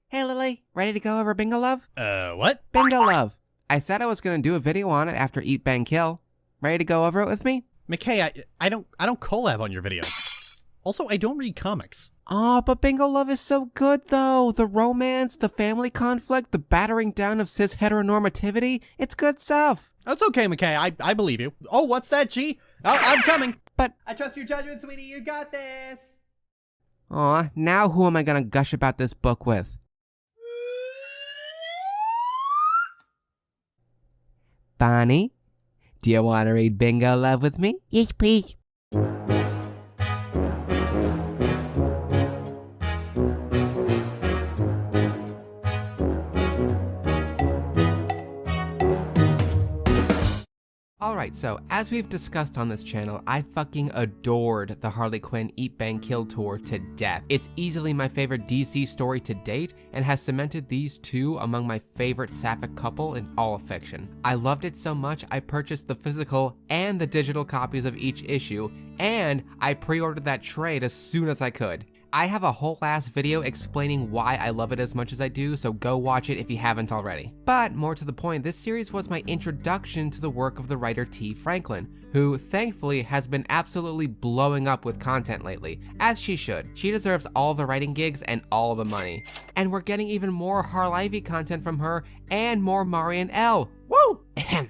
Hey Lily, ready to go over Bingo Love? What? Bingo Love. I said I was gonna do a video on it after Eat, Bang, Kill. Ready to go over it with me? McKay, I don't collab on your video. Also, I don't read comics. Aw, but Bingo Love is so good though. The romance, the family conflict, the battering down of cis heteronormativity. It's good stuff. That's okay, McKay. I believe you. Oh, what's that, G? Oh, I'm coming. But I trust your judgment, sweetie. You got this. aw, now who am I gonna gush about this book with? Bonnie, do you want to read Bingo Love with me? Yes, please. Alright, so as we've discussed on this channel, I fucking adored the Harley Quinn Eat, Bang, Kill tour to death. It's easily my favorite DC story to date and has cemented these two among my favorite sapphic couple in all of fiction. I loved it so much I purchased the physical and the digital copies of each issue, and I pre-ordered that trade as soon as I could. I have a whole ass video explaining why I love it as much as I do, so go watch it if you haven't already. But more to the point, this series was my introduction to the work of the writer T. Franklin, who thankfully has been absolutely blowing up with content lately, as she should. She deserves all the writing gigs and all the money. And we're getting even more Harlivy content from her and more Mari and Elle. Woo!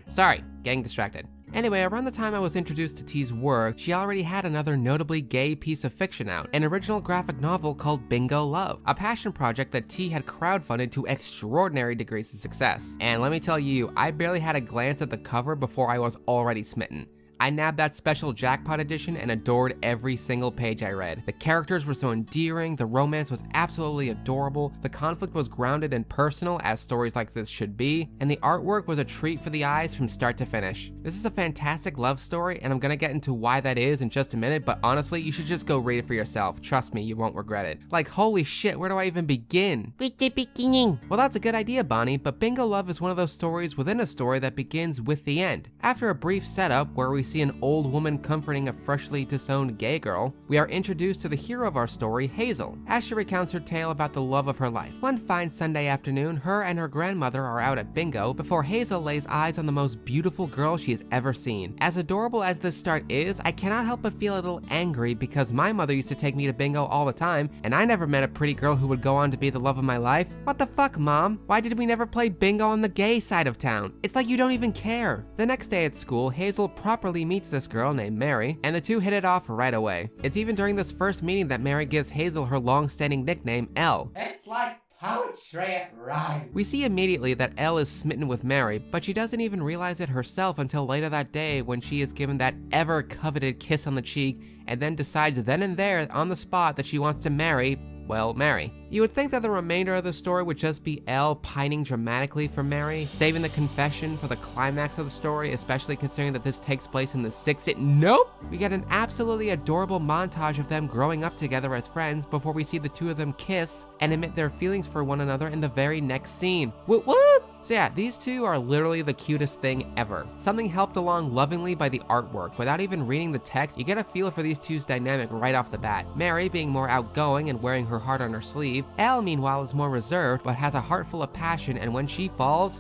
Sorry, getting distracted. Anyway, around the time I was introduced to T's work, she already had another notably gay piece of fiction out, an original graphic novel called Bingo Love, a passion project that T had crowdfunded to extraordinary degrees of success. And let me tell you, I barely had a glance at the cover before I was already smitten. I nabbed that special jackpot edition and adored every single page I read. The characters were so endearing, the romance was absolutely adorable, the conflict was grounded and personal as stories like this should be, and the artwork was a treat for the eyes from start to finish. This is a fantastic love story, and I'm gonna get into why that is in just a minute, but honestly, you should just go read it for yourself. Trust me, you won't regret it. Like, holy shit, where do I even begin? With the beginning. Well, that's a good idea, Bonnie, but Bingo Love is one of those stories within a story that begins with the end. After a brief setup where we see an old woman comforting a freshly disowned gay girl, we are introduced to the hero of our story, Hazel, as she recounts her tale about the love of her life. One fine Sunday afternoon, her and her grandmother are out at bingo before Hazel lays eyes on the most beautiful girl she has ever seen. As adorable as this start is, I cannot help but feel a little angry because my mother used to take me to bingo all the time, and I never met a pretty girl who would go on to be the love of my life. What the fuck, Mom? Why did we never play bingo on the gay side of town? It's like you don't even care. The next day at school, Hazel properly meets this girl named Mary, and the two hit it off right away. It's even during this first meeting that Mary gives Hazel her long-standing nickname, Elle. It's like poetry, right? We see immediately that Elle is smitten with Mary, but she doesn't even realize it herself until later that day when she is given that ever-coveted kiss on the cheek and then decides then and there on the spot that she wants to marry, well, Mary. You would think that the remainder of the story would just be Elle pining dramatically for Mary, saving the confession for the climax of the story, especially considering that this takes place in the 60s. Nope! We get an absolutely adorable montage of them growing up together as friends before we see the two of them kiss and admit their feelings for one another in the very next scene. Whoop whoop! So yeah, these two are literally the cutest thing ever. Something helped along lovingly by the artwork. Without even reading the text, you get a feel for these two's dynamic right off the bat. Mary being more outgoing and wearing her heart on her sleeve. Elle, meanwhile, is more reserved, but has a heart full of passion, and when she falls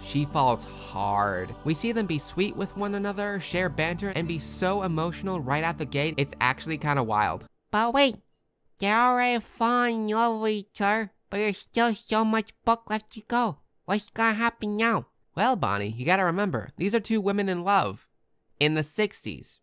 hard. We see them be sweet with one another, share banter, and be so emotional right out the gate, it's actually kinda wild. But wait, they're already falling in love with each other, but there's still so much book left to go. What's gonna happen now? Well, Bonnie, you gotta remember, these are two women in love. In the 60s.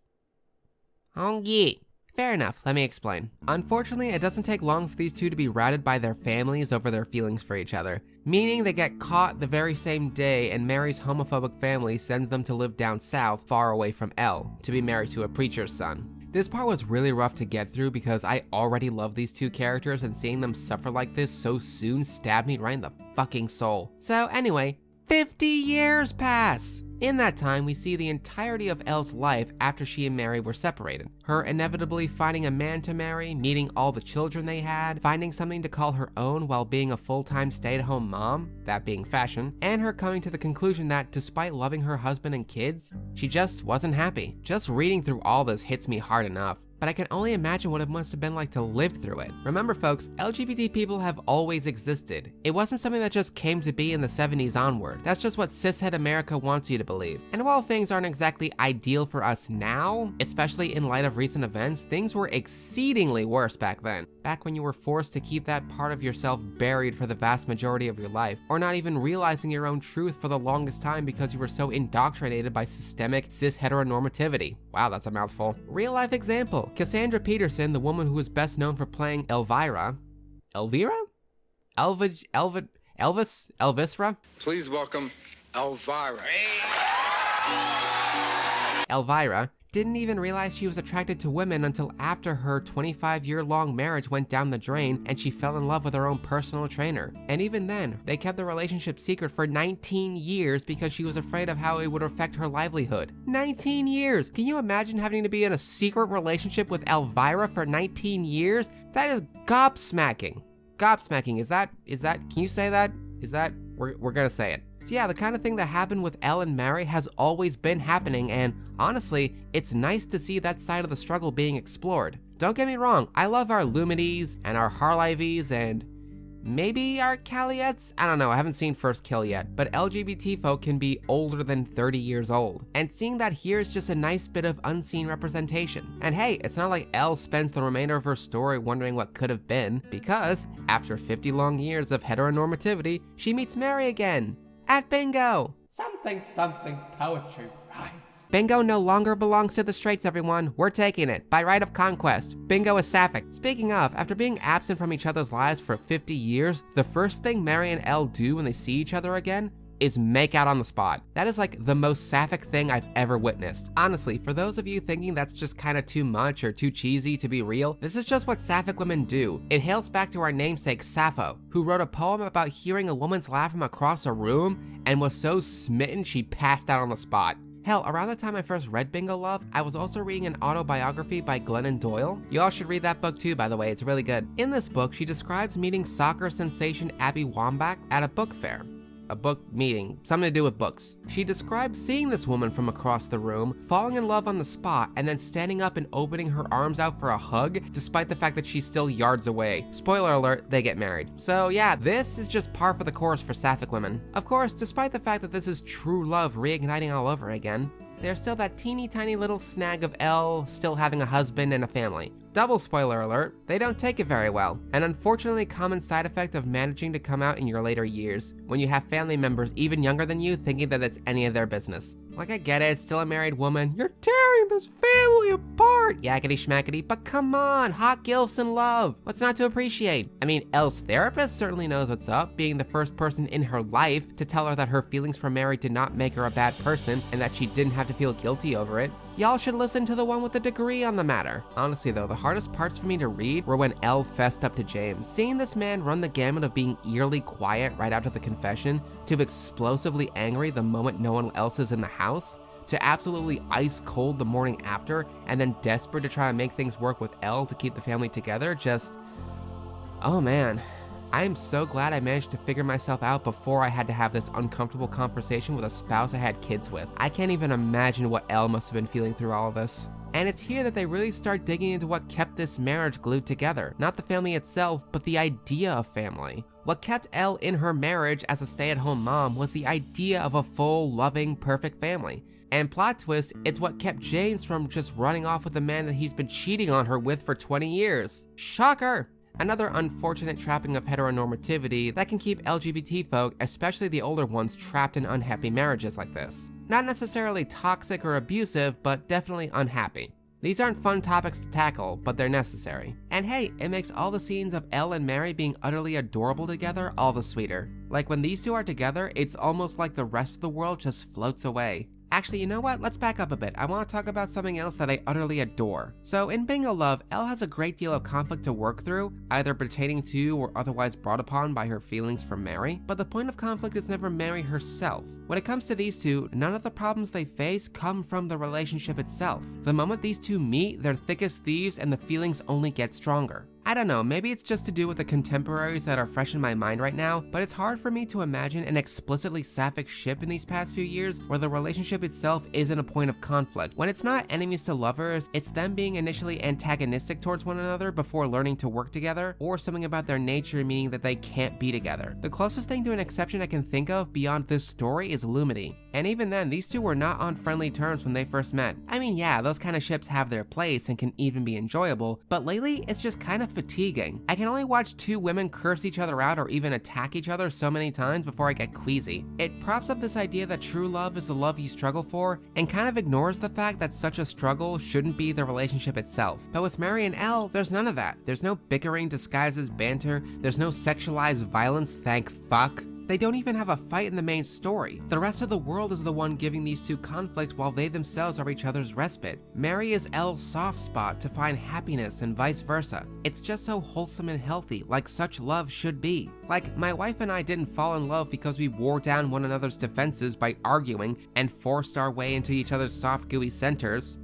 Oh yeah. Fair enough, let me explain. Unfortunately, it doesn't take long for these two to be routed by their families over their feelings for each other, meaning they get caught the very same day and Mary's homophobic family sends them to live down south, far away from Elle, to be married to a preacher's son. This part was really rough to get through because I already love these two characters, and seeing them suffer like this so soon stabbed me right in the fucking soul. So anyway, 50 years pass! In that time, we see the entirety of Elle's life after she and Mary were separated. Her inevitably finding a man to marry, meeting all the children they had, finding something to call her own while being a full-time stay-at-home mom, that being fashion, and her coming to the conclusion that despite loving her husband and kids, she just wasn't happy. Just reading through all this hits me hard enough. but I can only imagine what it must have been like to live through it. Remember folks, LGBT people have always existed. It wasn't something that just came to be in the 70s onward. That's just what cishet America wants you to believe. And while things aren't exactly ideal for us now, especially in light of recent events, things were exceedingly worse back then. Back when you were forced to keep that part of yourself buried for the vast majority of your life, or not even realizing your own truth for the longest time because you were so indoctrinated by systemic cis heteronormativity. Wow, that's a mouthful. Real life example, Cassandra Peterson, the woman who is best known for playing Elvisra? Elvisra? Please welcome Elvira. Elvira didn't even realize she was attracted to women until after her 25-year-long marriage went down the drain and she fell in love with her own personal trainer. And even then, they kept the relationship secret for 19 years because she was afraid of how it would affect her livelihood. 19 years! Can you imagine having to be in a secret relationship with Elvira for 19 years? That is gobsmacking. Gobsmacking, is that, can you say that? We're gonna say it. So yeah, the kind of thing that happened with Elle and Mary has always been happening, and honestly, it's nice to see that side of the struggle being explored. Don't get me wrong, I love our Lumides and our Harlivies and maybe our Calliettes? I don't know, I haven't seen First Kill yet, but LGBT folk can be older than 30 years old. And seeing that here is just a nice bit of unseen representation. And hey, it's not like Elle spends the remainder of her story wondering what could have been, because after 50 long years of heteronormativity, she meets Mary again. At bingo! Something poetry rhymes. Bingo no longer belongs to the straights, everyone. We're taking it, by right of conquest. Bingo is sapphic. Speaking of, after being absent from each other's lives for 50 years, the first thing Mary and Elle do when they see each other again is make out on the spot. That is like the most sapphic thing I've ever witnessed. Honestly, for those of you thinking that's just kind of too much or too cheesy to be real, this is just what sapphic women do. It hails back to our namesake Sappho, who wrote a poem about hearing a woman's laugh from across a room and was so smitten she passed out on the spot. Hell, around the time I first read Bingo Love, I was also reading an autobiography by Glennon Doyle. Y'all should read that book too, by the way, it's really good. In this book, she describes meeting soccer sensation Abby Wambach at a book fair. A book meeting, something to do with books. She described seeing this woman from across the room, falling in love on the spot, and then standing up and opening her arms out for a hug, despite the fact that she's still yards away. Spoiler alert, they get married. So yeah, this is just par for the course for sapphic women. Of course, despite the fact that this is true love reigniting all over again, there's still that teeny tiny little snag of Elle still having a husband and a family. Double spoiler alert, they don't take it very well. An unfortunately common side effect of managing to come out in your later years, when you have family members even younger than you thinking that it's any of their business. Like, I get it, it's still a married woman. You're tearing this family apart, yakety schmackety, but come on, hot gilfs in love. What's not to appreciate? I mean, Elle's therapist certainly knows what's up, being the first person in her life to tell her that her feelings for Mary did not make her a bad person and that she didn't have to feel guilty over it. Y'all should listen to the one with a degree on the matter. Honestly though, the hardest parts for me to read were when Elle fessed up to James. Seeing this man run the gamut of being eerily quiet right after the confession, to explosively angry the moment no one else is in the house, to absolutely ice cold the morning after, and then desperate to try to make things work with Elle to keep the family together, just, oh man. I am so glad I managed to figure myself out before I had to have this uncomfortable conversation with a spouse I had kids with. I can't even imagine what Elle must have been feeling through all of this. And it's here that they really start digging into what kept this marriage glued together. Not the family itself, but the idea of family. What kept Elle in her marriage as a stay-at-home mom was the idea of a full, loving, perfect family. And plot twist, it's what kept James from just running off with the man that he's been cheating on her with for 20 years. Shocker! Another unfortunate trapping of heteronormativity that can keep LGBT folk, especially the older ones, trapped in unhappy marriages like this. Not necessarily toxic or abusive, but definitely unhappy. These aren't fun topics to tackle, but they're necessary. And hey, it makes all the scenes of Elle and Mary being utterly adorable together all the sweeter. Like when these two are together, it's almost like the rest of the world just floats away. Actually, you know what? Let's back up a bit. I want to talk about something else that I utterly adore. So in Bingo Love, Elle has a great deal of conflict to work through, either pertaining to or otherwise brought upon by her feelings for Mary, but the point of conflict is never Mary herself. When it comes to these two, none of the problems they face come from the relationship itself. The moment these two meet, they're thick as thieves and the feelings only get stronger. I don't know, maybe it's just to do with the contemporaries that are fresh in my mind right now, but it's hard for me to imagine an explicitly sapphic ship in these past few years where the relationship itself isn't a point of conflict. When it's not enemies to lovers, it's them being initially antagonistic towards one another before learning to work together, or something about their nature meaning that they can't be together. The closest thing to an exception I can think of beyond this story is Lumity. And even then, these two were not on friendly terms when they first met. I mean, yeah, those kind of ships have their place and can even be enjoyable, but lately it's just kind of fatiguing. I can only watch two women curse each other out or even attack each other so many times before I get queasy. It props up this idea that true love is the love you struggle for, and kind of ignores the fact that such a struggle shouldn't be the relationship itself. But with Mary and Elle, there's none of that. There's no bickering disguised as banter, there's no sexualized violence, thank fuck. They don't even have a fight in the main story. The rest of the world is the one giving these two conflict while they themselves are each other's respite. Mary is Elle's soft spot to find happiness and vice versa. It's just so wholesome and healthy, like such love should be. Like, my wife and I didn't fall in love because we wore down one another's defenses by arguing and forced our way into each other's soft gooey centers.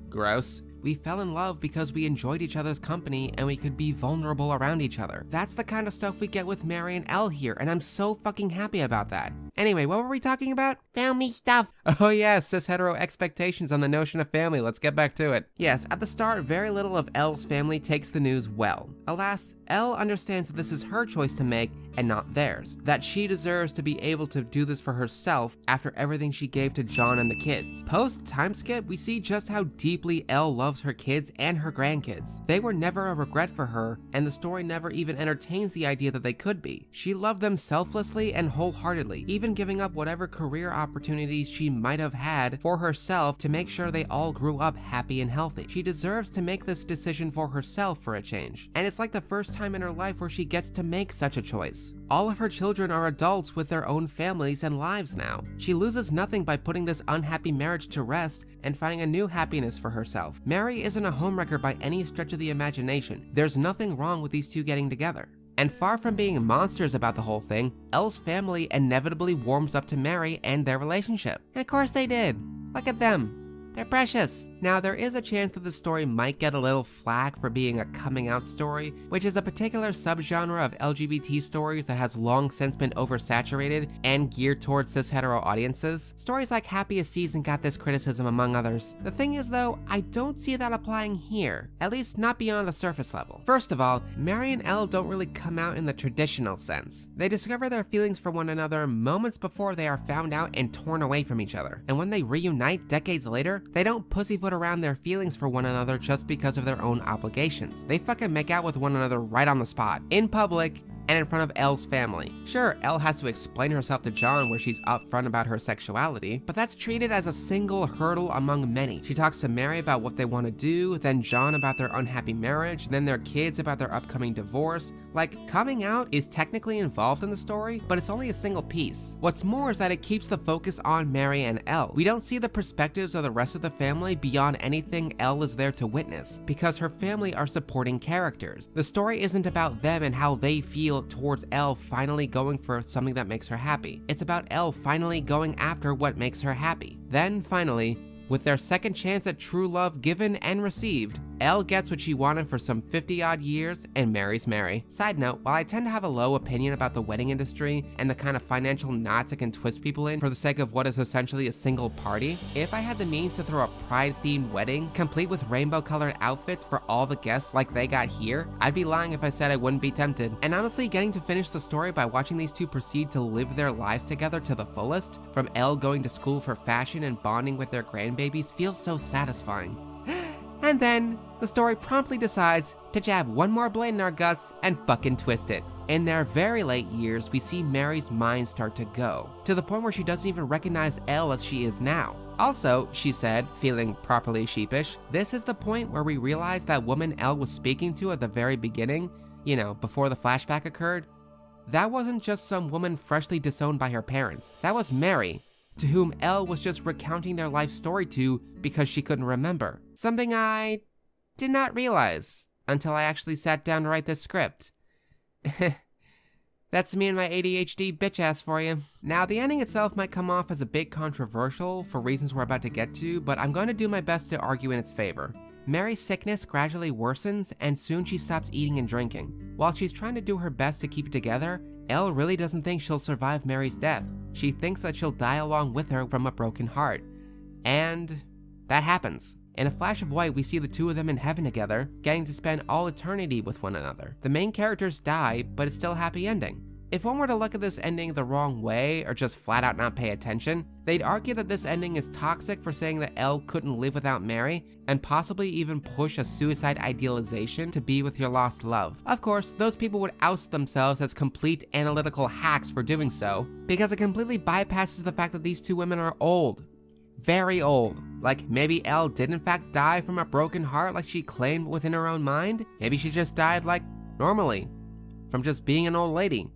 Gross. We fell in love because we enjoyed each other's company and we could be vulnerable around each other. That's the kind of stuff we get with Mary and Elle here, and I'm so fucking happy about that. Anyway, what were we talking about? Family stuff. Oh yeah, cis-hetero expectations on the notion of family. Let's get back to it. Yes, at the start, very little of Elle's family takes the news well. Alas, Elle understands that this is her choice to make and not theirs. That she deserves to be able to do this for herself after everything she gave to John and the kids. Post time skip, we see just how deeply Elle loves her kids and her grandkids. They were never a regret for her, and the story never even entertains the idea that they could be. She loved them selflessly and wholeheartedly, even giving up whatever career opportunities she might have had for herself to make sure they all grew up happy and healthy. She deserves to make this decision for herself for a change, and it's like the first time in her life where she gets to make such a choice. All of her children are adults with their own families and lives now. She loses nothing by putting this unhappy marriage to rest and finding a new happiness for herself. Mary isn't a homewrecker by any stretch of the imagination. There's nothing wrong with these two getting together. And far from being monsters about the whole thing, Elle's family inevitably warms up to Mary and their relationship. And of course they did. Look at them. They're precious. Now, there is a chance that the story might get a little flack for being a coming out story, which is a particular subgenre of LGBT stories that has long since been oversaturated and geared towards cis-hetero audiences. Stories like Happiest Season got this criticism among others. The thing is though, I don't see that applying here, at least not beyond the surface level. First of all, Mary and Elle don't really come out in the traditional sense. They discover their feelings for one another moments before they are found out and torn away from each other. And when they reunite decades later, they don't pussyfoot around their feelings for one another just because of their own obligations. They fucking make out with one another right on the spot, in public, and in front of Elle's family. Sure, Elle has to explain herself to John where she's upfront about her sexuality, but that's treated as a single hurdle among many. She talks to Mary about what they want to do, then John about their unhappy marriage, then their kids about their upcoming divorce. Like, coming out is technically involved in the story, but it's only a single piece. What's more is that it keeps the focus on Mary and Elle. We don't see the perspectives of the rest of the family beyond anything Elle is there to witness, because her family are supporting characters. The story isn't about them and how they feel towards Elle finally going for something that makes her happy. It's about Elle finally going after what makes her happy. Then, finally, with their second chance at true love given and received, Elle gets what she wanted for some 50-odd years and marries Mary. Side note, while I tend to have a low opinion about the wedding industry and the kind of financial knots it can twist people in for the sake of what is essentially a single party, if I had the means to throw a pride-themed wedding, complete with rainbow-colored outfits for all the guests like they got here, I'd be lying if I said I wouldn't be tempted. And honestly, getting to finish the story by watching these two proceed to live their lives together to the fullest, from Elle going to school for fashion and bonding with their grandbabies, feels so satisfying. And then, the story promptly decides to jab one more blade in our guts and fucking twist it. In their very late years, we see Mary's mind start to go, to the point where she doesn't even recognize Elle as she is now. Also, she said, feeling properly sheepish, this is the point where we realize that woman Elle was speaking to at the very beginning, you know, before the flashback occurred, that wasn't just some woman freshly disowned by her parents. That was Mary, to whom Elle was just recounting their life story to because she couldn't remember. Something I did not realize until I actually sat down to write this script. That's me and my ADHD bitch ass for you. Now, the ending itself might come off as a bit controversial for reasons we're about to get to, but I'm going to do my best to argue in its favor. Mary's sickness gradually worsens, and soon she stops eating and drinking. While she's trying to do her best to keep it together, Elle really doesn't think she'll survive Mary's death. She thinks that she'll die along with her from a broken heart. And that happens. In a flash of white, we see the two of them in heaven together, getting to spend all eternity with one another. The main characters die, but it's still a happy ending. If one were to look at this ending the wrong way, or just flat out not pay attention, they'd argue that this ending is toxic for saying that Elle couldn't live without Mary, and possibly even push a suicide idealization to be with your lost love. Of course, those people would oust themselves as complete analytical hacks for doing so, because it completely bypasses the fact that these two women are old. Very old. Like, maybe Elle did in fact die from a broken heart like she claimed within her own mind? Maybe she just died like, normally, from just being an old lady.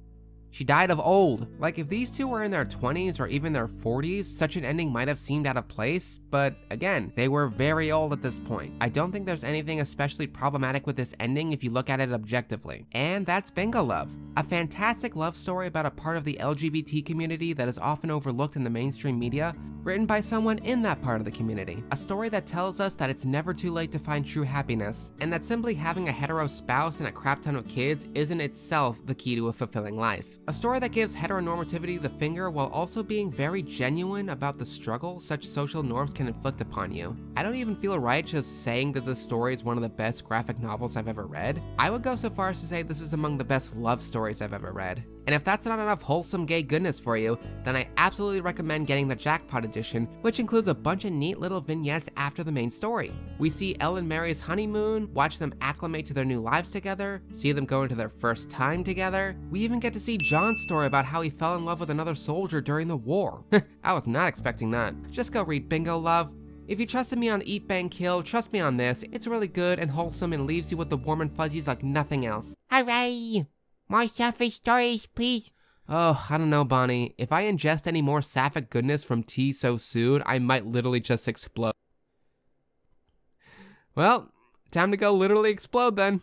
She died of old. Like, if these two were in their 20s or even their 40s, such an ending might have seemed out of place, but again, they were very old at this point. I don't think there's anything especially problematic with this ending if you look at it objectively. And that's Bingo Love, a fantastic love story about a part of the LGBT community that is often overlooked in the mainstream media, written by someone in that part of the community. A story that tells us that it's never too late to find true happiness, and that simply having a hetero spouse and a crap ton of kids isn't itself the key to a fulfilling life. A story that gives heteronormativity the finger while also being very genuine about the struggle such social norms can inflict upon you. I don't even feel right just saying that this story is one of the best graphic novels I've ever read. I would go so far as to say this is among the best love stories I've ever read. And if that's not enough wholesome gay goodness for you, then I absolutely recommend getting the Jackpot edition, which includes a bunch of neat little vignettes after the main story. We see Elle and Mary's honeymoon, watch them acclimate to their new lives together, see them go into their first time together. We even get to see John's story about how he fell in love with another soldier during the war. I was not expecting that. Just go read Bingo Love. If you trusted me on Eat, Bang, Kill, trust me on this. It's really good and wholesome and leaves you with the warm and fuzzies like nothing else. Hooray! More sapphic stories, please. Oh, I don't know, Bonnie. If I ingest any more sapphic goodness from tea so soon, I might literally just explode. Well, time to go literally explode then.